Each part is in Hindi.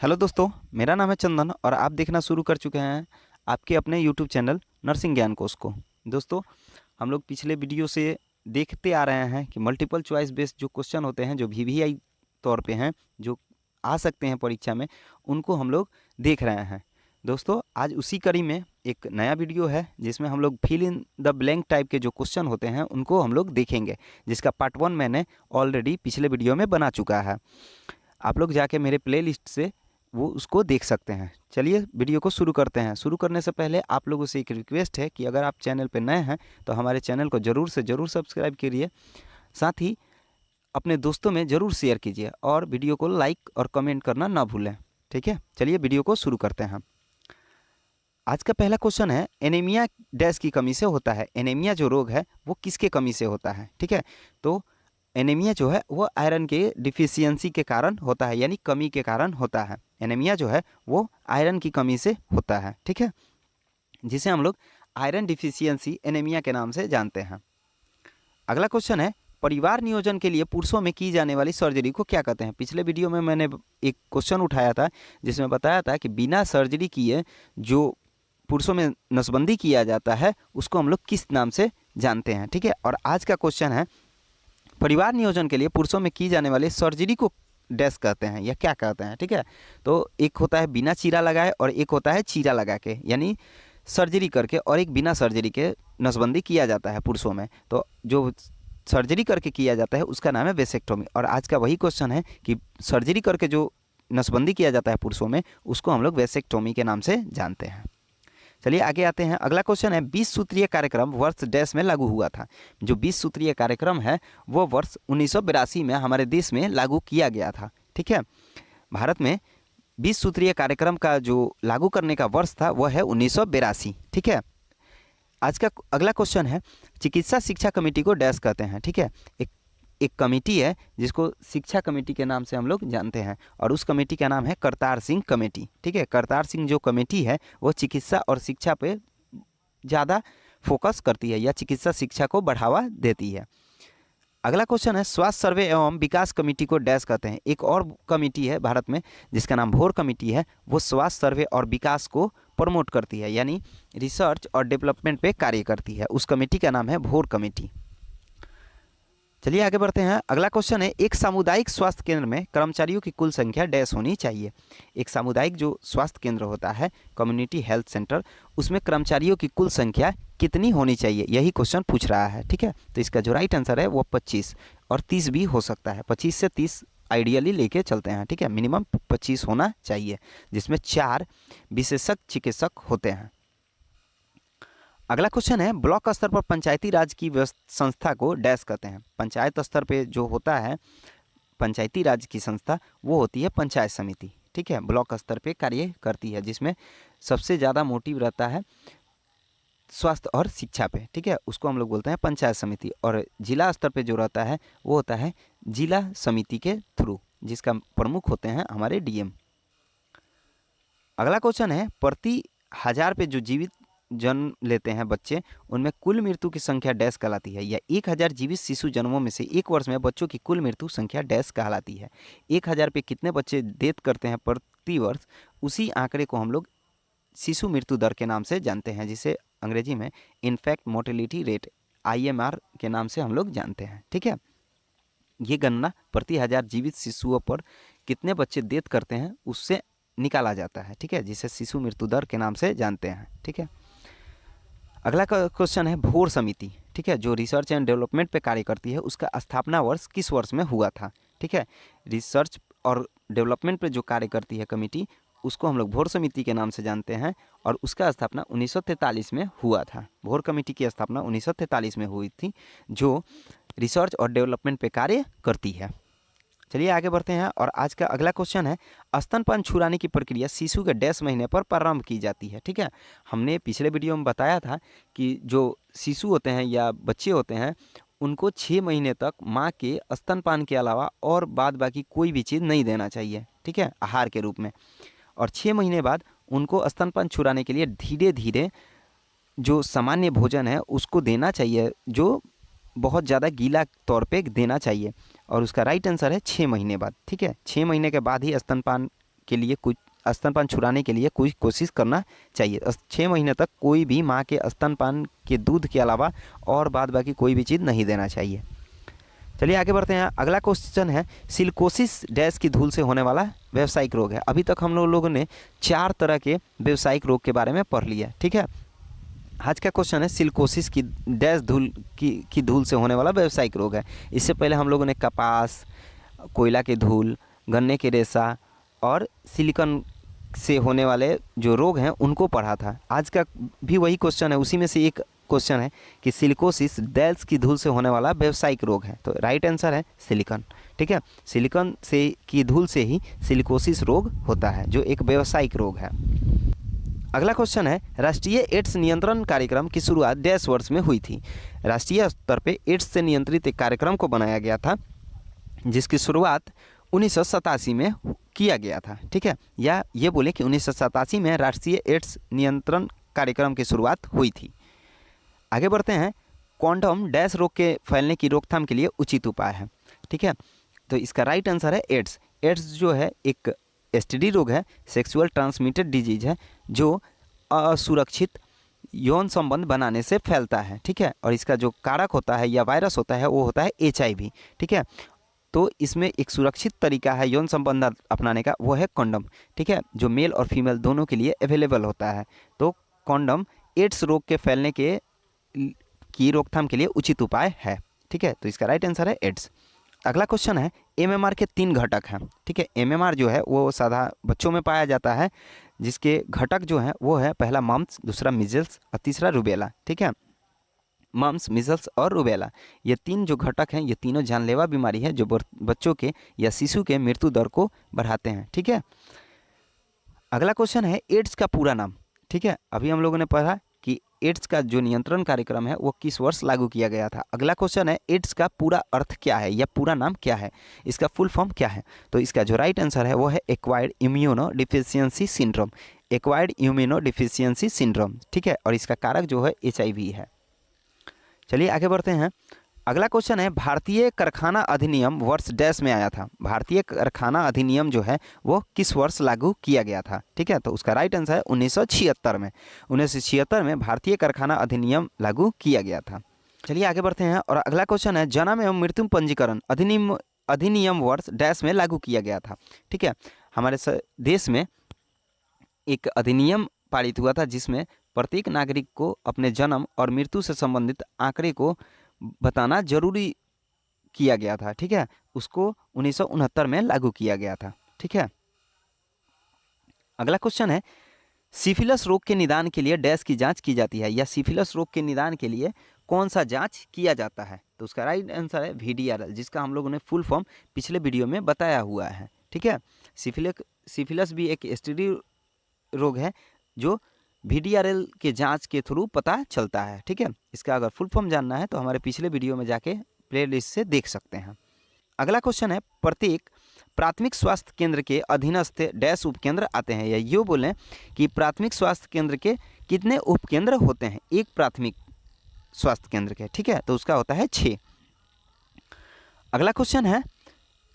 हेलो दोस्तों, मेरा नाम है चंदन और आप देखना शुरू कर चुके हैं आपके अपने यूट्यूब चैनल नर्सिंग ज्ञान कोश को। दोस्तों, हम लोग पिछले वीडियो से देखते आ रहे हैं कि मल्टीपल चॉइस बेस्ड जो क्वेश्चन होते हैं, जो वीवीआई तौर पे हैं, जो आ सकते हैं परीक्षा में, उनको हम लोग देख रहे हैं। दोस्तों, आज उसी कड़ी में एक नया वीडियो है जिसमें हम लोग fill in the blank type के जो क्वेश्चन होते हैं उनको हम लोग देखेंगे, जिसका पार्ट 1 मैंने ऑलरेडी पिछले वीडियो में बना चुका है। आप लोग जाके मेरे प्लेलिस्ट से वो उसको देख सकते हैं। चलिए वीडियो को शुरू करते हैं। शुरू करने से पहले आप लोगों से एक रिक्वेस्ट है कि अगर आप चैनल पर नए हैं तो हमारे चैनल को ज़रूर से ज़रूर सब्सक्राइब करिए, साथ ही अपने दोस्तों में ज़रूर शेयर कीजिए और वीडियो को लाइक और कमेंट करना ना भूलें। ठीक है, चलिए वीडियो को शुरू करते हैं। आज का पहला क्वेश्चन है, एनीमिया डैश की कमी से होता है। एनीमिया जो रोग है वो किसके कमी से होता है? ठीक है, तो एनीमिया जो है वो आयरन के डिफिशियंसी के कारण होता है, यानी कमी के कारण होता है। एनीमिया जो है वो आयरन की कमी से होता है, ठीक है, जिसे हम लोग आयरन डिफिशियंसी एनीमिया के नाम से जानते हैं। अगला क्वेश्चन है, परिवार नियोजन के लिए पुरुषों में की जाने वाली सर्जरी को क्या कहते हैं? पिछले वीडियो में मैंने एक क्वेश्चन उठाया था जिसमें बताया था कि बिना सर्जरी किए जो पुरुषों में नसबंदी किया जाता है उसको हम लोग किस नाम से जानते हैं? ठीक है, और आज का क्वेश्चन है, परिवार नियोजन के लिए पुरुषों में की जाने वाली सर्जरी को डैश कहते हैं या क्या कहते हैं? ठीक है, तो एक होता है बिना चीरा लगाए और एक होता है चीरा लगा के, यानी सर्जरी करके, और एक बिना सर्जरी के नसबंदी किया जाता है पुरुषों में। तो जो सर्जरी करके किया जाता है उसका नाम है वेसेक्टोमी। और आज का वही क्वेश्चन है कि सर्जरी करके जो नसबंदी किया जाता है पुरुषों में उसको हम लोग वेसेक्टोमी के नाम से जानते हैं। चलिए आगे आते हैं। अगला क्वेश्चन है, 20 सूत्रीय कार्यक्रम वर्ष डैश में लागू हुआ था। जो 20 सूत्रीय कार्यक्रम है वो वर्ष 1982 में हमारे देश में लागू किया गया था। ठीक है, भारत में 20 सूत्रीय कार्यक्रम का जो लागू करने का वर्ष था वह है 1982। ठीक है, आज का अगला क्वेश्चन है, चिकित्सा शिक्षा कमेटी को डैश कहते हैं? ठीक है, एक कमेटी है जिसको शिक्षा कमेटी के नाम से हम लोग जानते हैं और उस कमेटी का नाम है करतार सिंह कमेटी। ठीक है, करतार सिंह जो कमेटी है वो चिकित्सा और शिक्षा पे ज़्यादा फोकस करती है या चिकित्सा शिक्षा को बढ़ावा देती है। अगला क्वेश्चन है, स्वास्थ्य सर्वे एवं विकास कमेटी को डैश कहते हैं? एक और कमेटी है भारत में जिसका नाम भोर कमेटी है, वो स्वास्थ्य सर्वे और विकास को प्रमोट करती है, यानी रिसर्च और डेवलपमेंट पे कार्य करती है। उस कमेटी का नाम है भोर कमेटी। चलिए आगे बढ़ते हैं। अगला क्वेश्चन है, एक सामुदायिक स्वास्थ्य केंद्र में कर्मचारियों की कुल संख्या डैश होनी चाहिए? एक सामुदायिक जो स्वास्थ्य केंद्र होता है, कम्युनिटी हेल्थ सेंटर, उसमें कर्मचारियों की कुल संख्या कितनी होनी चाहिए, यही क्वेश्चन पूछ रहा है। ठीक है, तो इसका जो राइट आंसर है वो 25 और 30 भी हो सकता है। 25 से 30 आइडियली लेके चलते हैं। ठीक है, मिनिमम 25 होना चाहिए, जिसमें 4 विशेषज्ञ चिकित्सक होते हैं। अगला क्वेश्चन है, ब्लॉक स्तर पर पंचायती राज की संस्था को डैश कहते हैं? पंचायत स्तर पे जो होता है पंचायती राज की संस्था वो होती है पंचायत समिति। ठीक है, ब्लॉक स्तर पे कार्य करती है, जिसमें सबसे ज़्यादा मोटिव रहता है स्वास्थ्य और शिक्षा पे। ठीक है, उसको हम लोग बोलते हैं पंचायत समिति। और जिला स्तर पे जो रहता है वो होता है जिला समिति के थ्रू, जिसका प्रमुख होते हैं हमारे डीएम। अगला क्वेश्चन है, प्रति 1000 पे जो जीवित जन्म लेते हैं बच्चे, उनमें कुल मृत्यु की संख्या डैश कहलाती है? या 1000 जीवित शिशु जन्मों में से एक वर्ष में बच्चों की कुल मृत्यु संख्या डैश कहलाती है? 1000 पे कितने बच्चे डेथ करते हैं प्रति वर्ष, उसी आंकड़े को हम लोग शिशु मृत्यु दर के नाम से जानते हैं, जिसे अंग्रेजी में इनफैक्ट मोर्टेलिटी रेट IMR के नाम से हम लोग जानते हैं। ठीक है, ये गणना प्रति 1000 जीवित शिशुओं पर कितने बच्चे डेथ करते हैं उससे निकाला जाता है। ठीक है, जिसे शिशु मृत्यु दर के नाम से जानते हैं। ठीक है, अगला क्वेश्चन है, भोर समिति, ठीक है, जो रिसर्च एंड डेवलपमेंट पे कार्य करती है, उसका स्थापना वर्ष किस वर्ष में हुआ था? ठीक है, रिसर्च और डेवलपमेंट पे जो कार्य करती है कमेटी, उसको हम लोग भोर समिति के नाम से जानते हैं और उसका स्थापना 1943 में हुआ था। भोर कमेटी की स्थापना 1943 में हुई थी, जो रिसर्च और डेवलपमेंट पे कार्य करती है। चलिए आगे बढ़ते हैं और आज का अगला क्वेश्चन है, स्तनपान छुड़ाने की प्रक्रिया शिशु के डैश महीने पर प्रारंभ की जाती है? ठीक है, हमने पिछले वीडियो में बताया था कि जो शिशु होते हैं या बच्चे होते हैं उनको 6 महीने तक माँ के स्तनपान के अलावा और बाद बाकी कोई भी चीज़ नहीं देना चाहिए। ठीक है, आहार के रूप में। और 6 महीने बाद उनको स्तनपान छुड़ाने के लिए धीरे धीरे जो सामान्य भोजन है उसको देना चाहिए, जो बहुत ज़्यादा गीला तौर पे देना चाहिए। और उसका राइट आंसर है 6 महीने बाद। ठीक है, 6 महीने के बाद ही स्तनपान के लिए कुछ स्तनपान छुड़ाने के लिए कोई कोशिश करना चाहिए। 6 महीने तक कोई भी माँ के स्तनपान के दूध के अलावा और बाद बाकी कोई भी चीज़ नहीं देना चाहिए। चलिए आगे बढ़ते हैं। अगला क्वेश्चन है सिलिकोसिस डैश की धूल से होने वाला व्यावसायिक रोग है। अभी तक हम लोगों ने 4 तरह के व्यावसायिक रोग के बारे में पढ़ लिया, ठीक है। आज का क्वेश्चन है सिलिकोसिस की डैश धूल की धूल से होने वाला व्यावसायिक रोग है। इससे पहले हम लोगों ने कपास, कोयला की धूल, गन्ने के रेशा और सिलिकॉन से होने वाले जो रोग हैं उनको पढ़ा था। आज का भी वही क्वेश्चन है, उसी में से एक क्वेश्चन है कि सिलिकोसिस डैश की धूल से होने वाला व्यावसायिक रोग है। तो राइट आंसर है सिलिकॉन, ठीक है। सिलिकॉन से की धूल से ही सिलिकोसिस रोग होता है जो एक व्यावसायिक रोग है। अगला क्वेश्चन है राष्ट्रीय एड्स नियंत्रण कार्यक्रम की शुरुआत डैश वर्ष में हुई थी। राष्ट्रीय स्तर पे एड्स से नियंत्रित एक कार्यक्रम को बनाया गया था जिसकी शुरुआत 1987 में किया गया था, ठीक है। या ये बोले कि 1987 में राष्ट्रीय एड्स नियंत्रण कार्यक्रम की शुरुआत हुई थी। आगे बढ़ते हैं। क्वांटम डैश रोग के फैलने की रोकथाम के लिए उचित उपाय है, ठीक है। तो इसका राइट आंसर है एड्स। एड्स जो है एक एसटीडी रोग है, सेक्सुअल ट्रांसमिटेड डिजीज है, जो असुरक्षित यौन संबंध बनाने से फैलता है, ठीक है। और इसका जो कारक होता है या वायरस होता है वो होता है HIV, ठीक है। तो इसमें एक सुरक्षित तरीका है यौन संबंध अपनाने का, वो है कॉन्डम, ठीक है, जो मेल और फीमेल दोनों के लिए अवेलेबल होता है। तो कॉन्डम एड्स रोग के फैलने की रोकथाम के लिए उचित उपाय है, ठीक है। तो इसका राइट आंसर है एड्स। अगला क्वेश्चन है MMR के 3 घटक हैं, ठीक है। MMR जो है वो साधा बच्चों में पाया जाता है, जिसके घटक जो हैं वो है पहला मम्प्स, दूसरा मिजल्स और तीसरा रूबेला, ठीक है। मम्प्स, मिजल्स और रूबेला, ये 3 जो घटक हैं ये तीनों जानलेवा बीमारी है जो बच्चों के या शिशु के मृत्यु दर को बढ़ाते हैं, ठीक है। अगला क्वेश्चन है एड्स का पूरा नाम, ठीक है। अभी हम लोगों ने पढ़ा कि एड्स का जो नियंत्रण कार्यक्रम है वो किस वर्ष लागू किया गया था। अगला क्वेश्चन है एड्स का पूरा अर्थ क्या है या पूरा नाम क्या है, इसका फुल फॉर्म क्या है। तो इसका जो राइट आंसर है वो है acquired immuno deficiency syndrome, acquired immuno deficiency syndrome, ठीक है। और इसका कारक जो है HIV है। चलिए आगे बढ़ते हैं। अगला क्वेश्चन है भारतीय कारखाना अधिनियम वर्ष डैश में आया था। भारतीय कारखाना अधिनियम जो है वो किस वर्ष लागू किया गया था, ठीक है। तो उसका राइट आंसर है 1976 में। 1976 में भारतीय कारखाना अधिनियम लागू किया गया था। चलिए आगे बढ़ते हैं। और अगला क्वेश्चन है जन्म एवं मृत्यु पंजीकरण अधिनियम वर्ष डैश में लागू किया गया था, ठीक है। हमारे देश में एक अधिनियम पारित हुआ था जिसमें प्रत्येक नागरिक को अपने जन्म और मृत्यु से संबंधित आंकड़े को बताना जरूरी किया गया था, ठीक है। उसको 1969 में लागू किया गया था, ठीक है। अगला क्वेश्चन है सिफिलिस रोग के निदान के लिए डैश की जांच की जाती है, या सिफिलिस रोग के निदान के लिए कौन सा जांच किया जाता है। तो उसका राइट आंसर है VDRL, जिसका हम लोगों ने फुल फॉर्म पिछले वीडियो में बताया हुआ है, ठीक है। सिफिलिस भी एक STD रोग है जो VDRL के जांच के थ्रू पता चलता है, ठीक है। इसका अगर फुल फॉर्म जानना है तो हमारे पिछले वीडियो में जाके प्लेलिस्ट से देख सकते हैं। अगला क्वेश्चन है प्रत्येक प्राथमिक स्वास्थ्य केंद्र के अधीनस्थ डैश उपकेंद्र आते हैं, या यूँ बोलें कि प्राथमिक स्वास्थ्य केंद्र के कितने उपकेंद्र होते हैं एक प्राथमिक स्वास्थ्य केंद्र के, ठीक है। तो उसका होता है 6। अगला क्वेश्चन है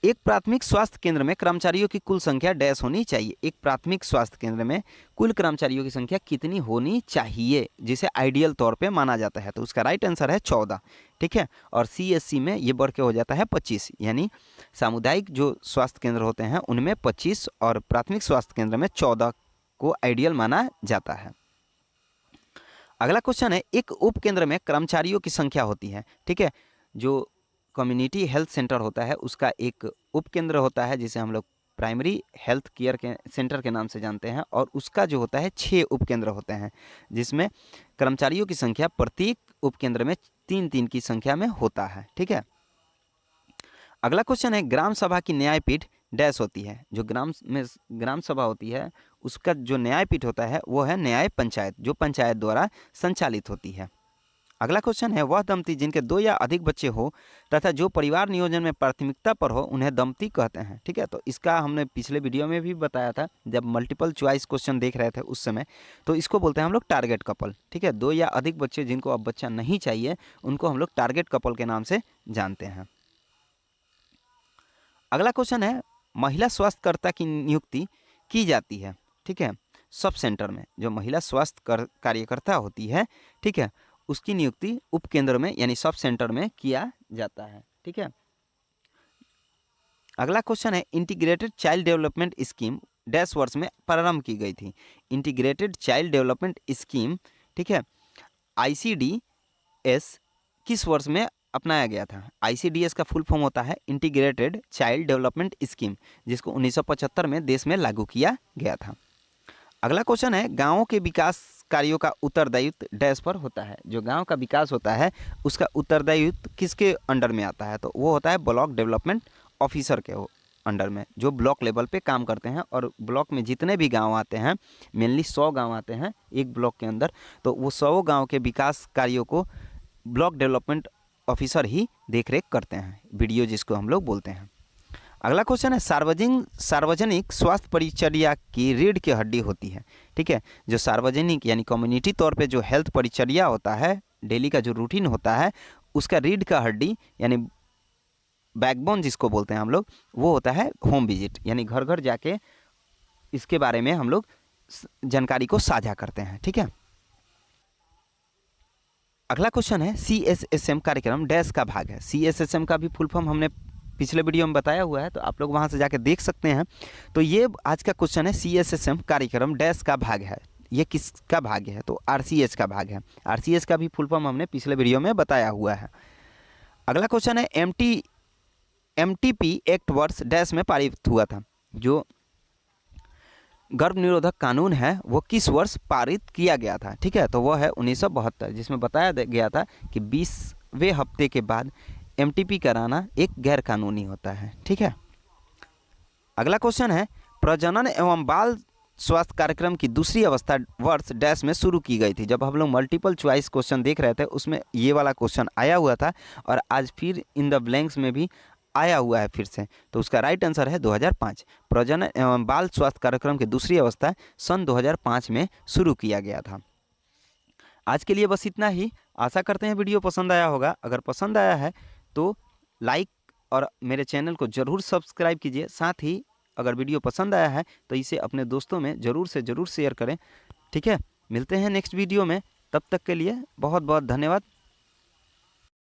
एक प्राथमिक स्वास्थ्य केंद्र में कर्मचारियों की कुल संख्या डैश होनी चाहिए। एक प्राथमिक स्वास्थ्य केंद्र में कुल कर्मचारियों की संख्या कितनी होनी चाहिए जिसे आइडियल तौर पे माना जाता है। तो उसका राइट आंसर है 14, ठीक है। और CSC में ये बढ़ के हो जाता है 25, यानी सामुदायिक जो स्वास्थ्य केंद्र होते हैं उनमें 25 और प्राथमिक स्वास्थ्य केंद्र में 14 को आइडियल माना जाता है। अगला क्वेश्चन है एक उपकेंद्र में कर्मचारियों की संख्या होती है, ठीक है। जो कम्युनिटी हेल्थ सेंटर होता है उसका एक उपकेंद्र होता है जिसे हम लोग प्राइमरी हेल्थ केयर के सेंटर के नाम से जानते हैं, और उसका जो होता है 6 उपकेंद्र होते हैं जिसमें कर्मचारियों की संख्या प्रत्येक उपकेंद्र में 3-3 की संख्या में होता है, ठीक है। अगला क्वेश्चन है ग्राम सभा की न्यायपीठ डैश होती है। जो ग्राम सभा होती है उसका जो न्यायपीठ होता है वो है न्याय पंचायत, जो पंचायत द्वारा संचालित होती है। अगला क्वेश्चन है वह दंपति जिनके 2 या अधिक बच्चे हो तथा जो परिवार नियोजन में प्राथमिकता पर हो उन्हें दंपति कहते हैं, ठीक है। तो इसका हमने पिछले वीडियो में भी बताया था जब मल्टीपल चॉइस क्वेश्चन देख रहे थे उस समय। तो इसको बोलते हैं हम लोग टारगेट कपल, ठीक है। 2 या अधिक बच्चे जिनको अब बच्चा नहीं चाहिए उनको हम लोग टारगेट कपल के नाम से जानते हैं। अगला क्वेश्चन है महिला स्वास्थ्यकर्ता की नियुक्ति की जाती है, ठीक है। सब सेंटर में जो महिला स्वास्थ्य कार्यकर्ता होती है, ठीक है, उसकी नियुक्ति उपकेंद्र में यानी सब सेंटर में किया जाता है, ठीक है। अगला क्वेश्चन है integrated child development scheme dash वर्ष में प्रारंभ की गई थी। इंटीग्रेटेड चाइल्ड डेवलपमेंट स्कीम, ठीक है, ICDS किस वर्ष में अपनाया गया था? ICDS का फुल फॉर्म होता है इंटीग्रेटेड चाइल्ड डेवलपमेंट स्कीम, जिसको 1975 में देश में लागू किया गया था। अगला क्वेश्चन है गांवों के विकास कार्यों का उत्तरदायित्व डैश पर होता है। जो गांव का विकास होता है उसका उत्तरदायित्व किसके अंडर में आता है? तो वो होता है ब्लॉक डेवलपमेंट ऑफिसर के अंडर में, जो ब्लॉक लेवल पे काम करते हैं। और ब्लॉक में जितने भी गांव आते हैं, मेनली 100 गांव आते हैं एक ब्लॉक के अंदर, तो वो 100 गांव के विकास कार्यों को ब्लॉक डेवलपमेंट ऑफिसर ही देखरेख करते हैं, BDO जिसको हम लोग बोलते हैं। अगला क्वेश्चन है सार्वजनिक स्वास्थ्य परिचर्या की रीढ़ की हड्डी होती है, ठीक है। जो सार्वजनिक यानी कम्युनिटी तौर पे जो हेल्थ परिचर्या होता है, डेली का जो रूटीन होता है, उसका रीढ़ का हड्डी यानी बैकबोन जिसको बोलते हैं हम लोग, वो होता है होम विजिट, यानी घर घर जाके इसके बारे में हम लोग जानकारी को साझा करते हैं, ठीक है। अगला क्वेश्चन है CSSM कार्यक्रम डैश का भाग है। CSSM का भी फुल फॉर्म हमने पिछले वीडियो में बताया हुआ है, तो आप लोग वहाँ से जाके देख सकते हैं। तो ये आज का क्वेश्चन है CSSM कार्यक्रम डैश का भाग है, ये किसका भाग है? तो RCH का भाग है। RCH का भी फुल फॉर्म हमने पिछले वीडियो में बताया हुआ है। अगला क्वेश्चन है MTP एक्ट वर्ष डैश में पारित हुआ था। जो गर्भ निरोधक कानून है वो किस वर्ष पारित किया गया था? ठीक है, तो वह है 1972, जिसमें बताया गया था कि 20वें हफ्ते के बाद MTP कराना एक गैर कानूनी होता है, ठीक है। अगला क्वेश्चन है प्रजनन एवं बाल स्वास्थ्य कार्यक्रम की दूसरी अवस्था वर्ष डैश में शुरू की गई थी। जब हम लोग मल्टीपल चॉइस क्वेश्चन देख रहे थे उसमें ये वाला क्वेश्चन आया हुआ था, और आज फिर इन द ब्लैंक्स में भी आया हुआ है फिर से, तो उसका राइट आंसर है 2005। प्रजनन एवं बाल स्वास्थ्य कार्यक्रम की दूसरी अवस्था सन 2005 में शुरू किया गया था। आज के लिए बस इतना ही। आशा करते हैं वीडियो पसंद आया होगा। अगर पसंद आया है तो लाइक और मेरे चैनल को ज़रूर सब्सक्राइब कीजिए। साथ ही अगर वीडियो पसंद आया है तो इसे अपने दोस्तों में ज़रूर से ज़रूर शेयर करें, ठीक है। मिलते हैं नेक्स्ट वीडियो में, तब तक के लिए बहुत बहुत धन्यवाद।